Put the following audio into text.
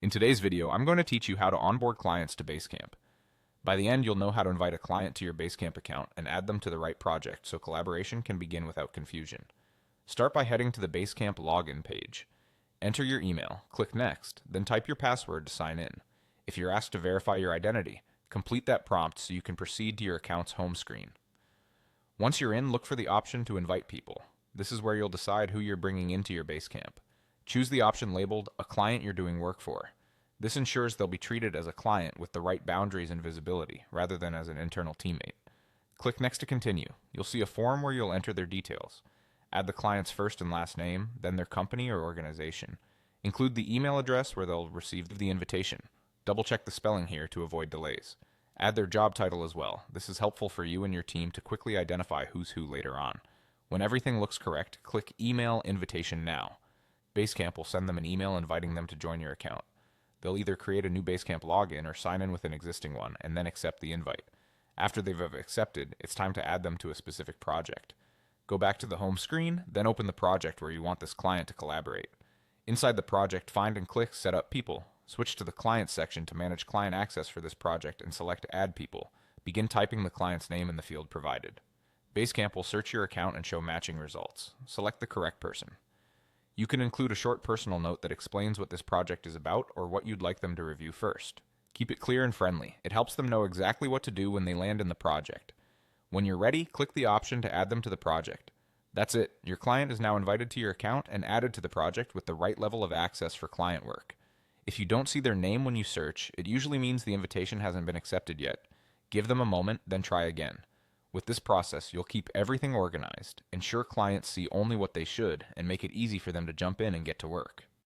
In today's video, I'm going to teach you how to onboard clients to Basecamp. By the end, you'll know how to invite a client to your Basecamp account and add them to the right project so collaboration can begin without confusion. Start by heading to the Basecamp login page. Enter your email, click Next, then type your password to sign in. If you're asked to verify your identity, complete that prompt so you can proceed to your account's home screen. Once you're in, look for the option to invite people. This is where you'll decide who you're bringing into your Basecamp. Choose the option labeled A Client You're Doing Work For. This ensures they'll be treated as a client with the right boundaries and visibility, rather than as an internal teammate. Click Next to continue. You'll see a form where you'll enter their details. Add the client's first and last name, then their company or organization. Include the email address where they'll receive the invitation. Double check the spelling here to avoid delays. Add their job title as well. This is helpful for you and your team to quickly identify who's who later on. When everything looks correct, click Email Invitation Now. Basecamp will send them an email inviting them to join your account. They'll either create a new Basecamp login or sign in with an existing one and then accept the invite. After they've accepted, it's time to add them to a specific project. Go back to the home screen, then open the project where you want this client to collaborate. Inside the project, find and click Set Up People. Switch to the Client section to manage client access for this project and select Add People. Begin typing the client's name in the field provided. Basecamp will search your account and show matching results. Select the correct person. You can include a short personal note that explains what this project is about or what you'd like them to review first. Keep it clear and friendly. It helps them know exactly what to do when they land in the project. When you're ready, click the option to add them to the project. That's it. Your client is now invited to your account and added to the project with the right level of access for client work. If you don't see their name when you search, it usually means the invitation hasn't been accepted yet. Give them a moment, then try again. With this process, you'll keep everything organized, ensure clients see only what they should, and make it easy for them to jump in and get to work.